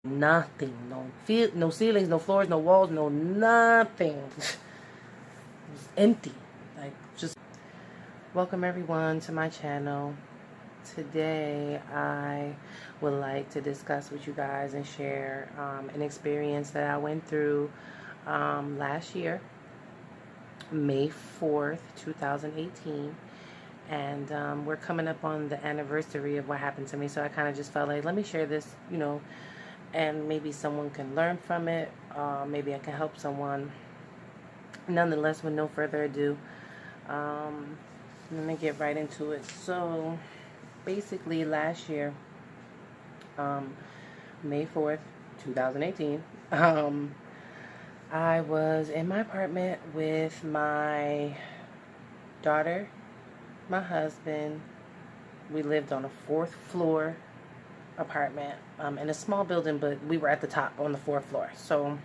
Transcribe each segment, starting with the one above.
Nothing. No ceilings, no floors, no walls, no nothing. It was empty. Like, just welcome everyone to my channel. Today I would like to discuss with you guys and share an experience that I went through last year, May 4th, 2018. And we're coming up on the anniversary of what happened to me, so I kind of just felt like, let me share this, and maybe someone can learn from it. Maybe I can help someone. Nonetheless, with no further ado, let me get right into it. So basically last year, May 4th, 2018, I was in my apartment with my daughter, my husband. We lived on a 4th floor apartment in a small building, but we were at the top on the 4th floor. So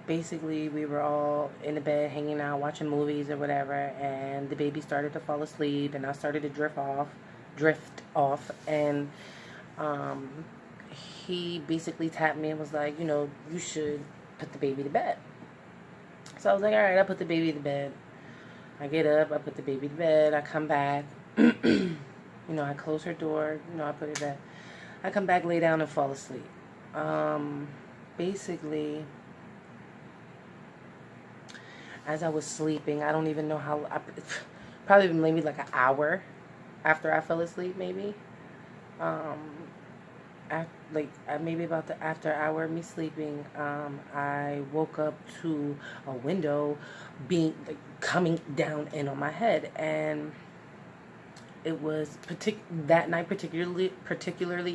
basically we were all in the bed hanging out watching movies or whatever, and the baby started to fall asleep and I started to drift off, and he basically tapped me and was like, you should put the baby to bed. So I was like, all right, I put the baby to bed. I get up, I put the baby to bed, I come back, I close her door, I put her to bed. I come back, lay down, and fall asleep. Basically, as I was sleeping, I don't even know how, probably maybe like an hour after I fell asleep, maybe. Maybe about after an hour of me sleeping, I woke up to a window being coming down in on my head, and it was that night particularly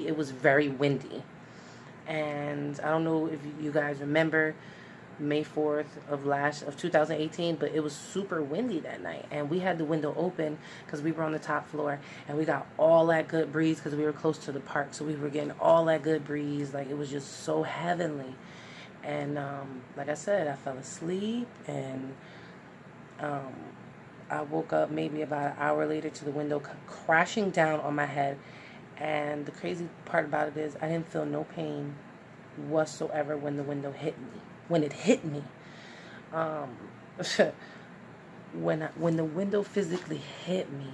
it was very windy. And I don't know if you guys remember May 4th of 2018, but it was super windy that night, and we had the window open because we were on the top floor, and we got all that good breeze because we were close to the park, so we were getting all that good breeze. Like, it was just so heavenly. And like I said, I fell asleep, and I woke up maybe about an hour later to the window crashing down on my head. And the crazy part about it is I didn't feel no pain whatsoever when the window hit me. When it hit me, when the window physically hit me,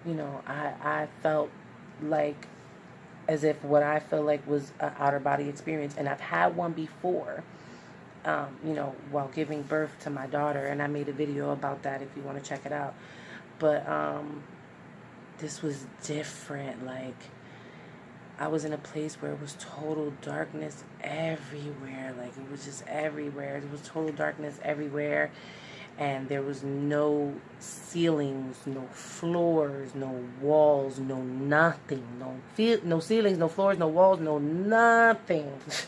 I felt like as if what I feel like was an outer body experience, and I've had one before. While giving birth to my daughter, and I made a video about that if you want to check it out. But this was different. Like, I was in a place where it was total darkness everywhere. Like, it was just everywhere. It was total darkness everywhere. And there was no ceilings, no floors, no walls, no nothing. No ceilings, no floors, no walls, no nothing. It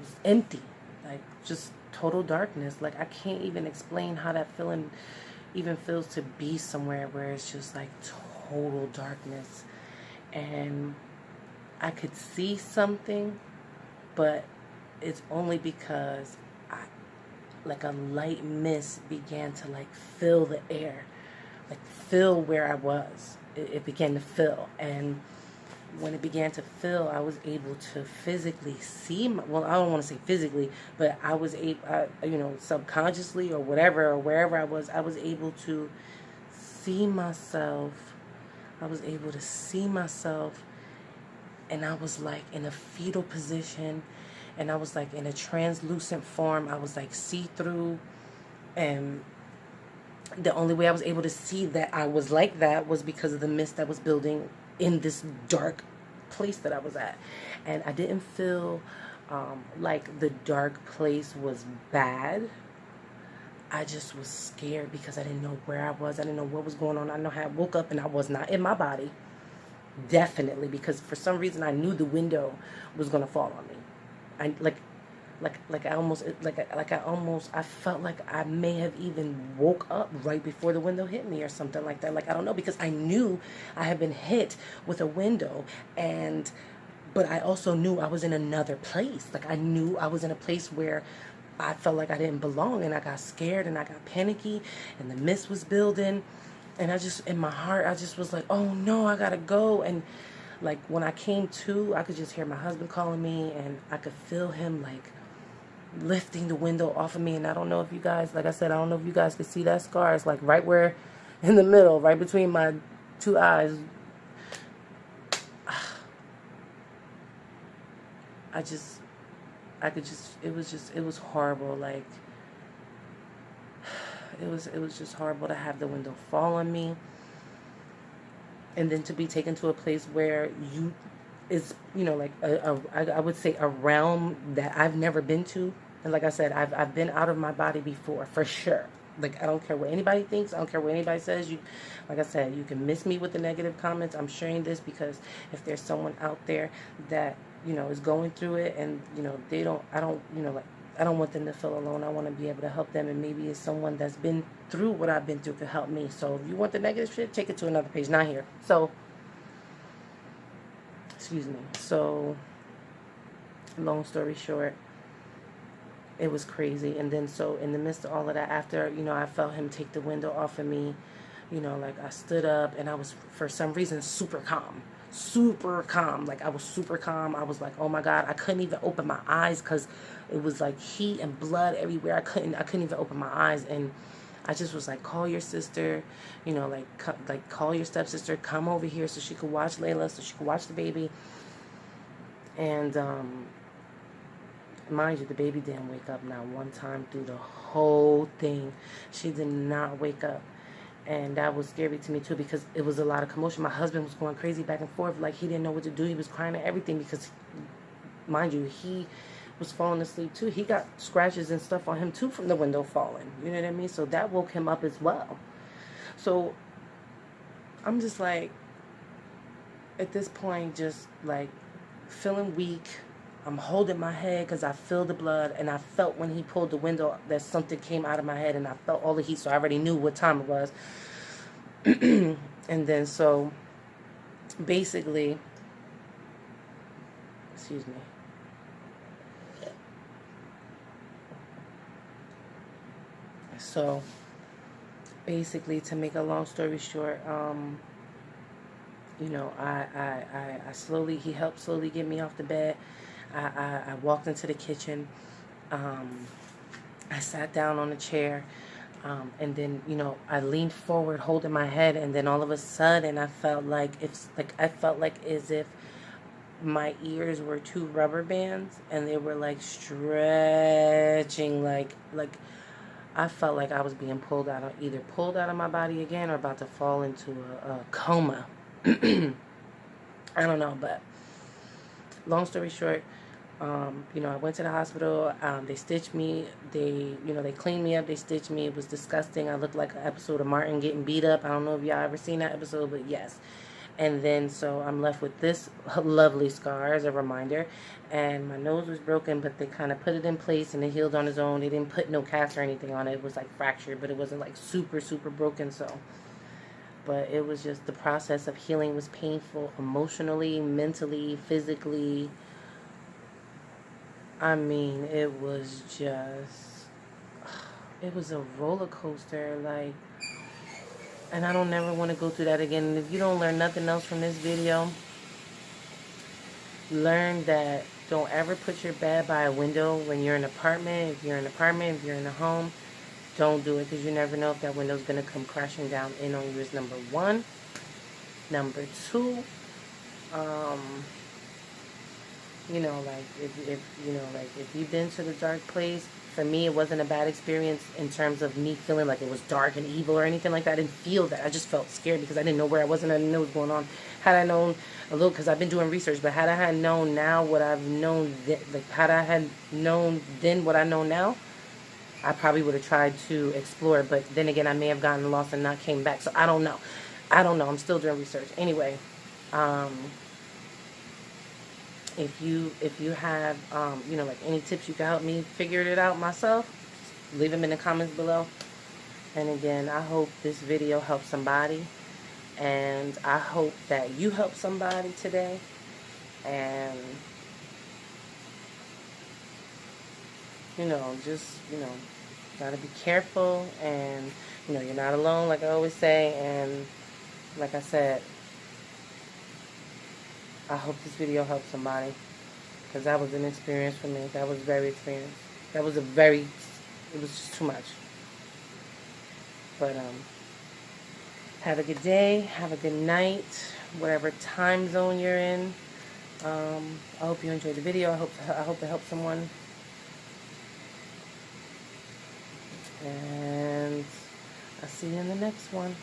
was empty. Like, just total darkness. Like, I can't even explain how that feeling even feels to be somewhere where it's just like total darkness. And I could see something, but it's only because like a light mist began to fill the air, fill where I was. It began to fill, and when it began to fill, I was able to physically see well, I don't want to say physically, but I was able, subconsciously or whatever, or wherever I was able to see myself. I was able to see myself. And I was in a fetal position, and I was in a translucent form. I was see-through, and the only way I was able to see that I was like that was because of the mist that was building in this dark place that I was at. And I didn't feel like the dark place was bad. I just was scared because I didn't know where I was. I didn't know what was going on. I know how I woke up and I was not in my body. Definitely, because for some reason I knew the window was gonna fall on me. I felt like I may have even woke up right before the window hit me or something like that. I don't know, because I knew I had been hit with a window, but I also knew I was in another place. I knew I was in a place where I felt like I didn't belong, and I got scared and I got panicky, and the mist was building. And I just, in my heart, I just was like, oh no, I gotta go. And like when I came to, I could just hear my husband calling me, and I could feel him like lifting the window off of me. And I don't know if you guys, like I said, I don't know if you guys could see that scar. It's like right where, in the middle, right between my two eyes. It was horrible. Like, it was just horrible to have the window fall on me. And then to be taken to a place where like I would say a realm that I've never been to. And like I said, I've been out of my body before, for sure. Like, I don't care what anybody thinks. I don't care what anybody says. Like I said, you can miss me with the negative comments. I'm sharing this because if there's someone out there that, is going through it, and, I don't want them to feel alone. I want to be able to help them, and maybe it's someone that's been through what I've been through could help me. So if you want the negative shit, take it to another page, not here. So, excuse me. So, long story short, it was crazy. And then so in the midst of all of that, after, I felt him take the window off of me, like I stood up, and I was, for some reason, super calm. Like, I was super calm. I was like, oh my God, I couldn't even open my eyes because it was like heat and blood everywhere. I couldn't even open my eyes. And I just was like, call your sister, call your stepsister, come over here so she could watch Layla, so she could watch the baby. And mind you, the baby didn't wake up not one time through the whole thing. She did not wake up. And that was scary to me too, because it was a lot of commotion. My husband was going crazy back and forth. Like, he didn't know what to do. He was crying at everything because, mind you, he was falling asleep too. He got scratches and stuff on him too from the window falling. You know what I mean? So that woke him up as well. So I'm just like, at this point, just like feeling weak. I'm holding my head because I feel the blood, and I felt when he pulled the window that something came out of my head, and I felt all the heat, so I already knew what time it was. And then so basically, excuse me. So basically, to make a long story short, he helped slowly get me off the bed. I walked into the kitchen. I sat down on a chair. And then, I leaned forward holding my head, and then all of a sudden I felt like as if my ears were two rubber bands, and they were like stretching, like I felt like I was being pulled out of my body again, or about to fall into a coma. I don't know, but long story short, I went to the hospital. They stitched me. They cleaned me up. They stitched me. It was disgusting. I looked like an episode of Martin getting beat up. I don't know if y'all ever seen that episode, but yes. And then so I'm left with this lovely scar as a reminder. And my nose was broken, but they kind of put it in place, and it healed on its own. They didn't put no cast or anything on it. It was like fractured, but it wasn't like super, super broken. So, but it was just, the process of healing was painful, emotionally, mentally, physically. I mean, it was a roller coaster, like, and I don't never want to go through that again. And if you don't learn nothing else from this video, learn that don't ever put your bed by a window when you're in an apartment. If you're in a home, don't do it, because you never know if that window's going to come crashing down in on you, is number one. Number two, if you've been to the dark place, for me, it wasn't a bad experience in terms of me feeling like it was dark and evil or anything like that. I didn't feel that. I just felt scared because I didn't know where I was, and I didn't know what was going on. Had I known a little, because I've been doing research, but had I had known now what I've known, had I had known then what I know now, I probably would have tried to explore. But then again, I may have gotten lost and not came back. So I don't know. I'm still doing research. Anyway, if you have, any tips you can help me figure it out myself, leave them in the comments below. And again, I hope this video helps somebody. And I hope that you help somebody today. And, gotta be careful. And, You know, you're not alone, like I always say, and like I said, I hope this video helps somebody, because that was an experience for me. That was very experienced. That was it was just too much. But, have a good day, have a good night, whatever time zone you're in. I hope you enjoyed the video. I hope it helped someone. And I'll see you in the next one.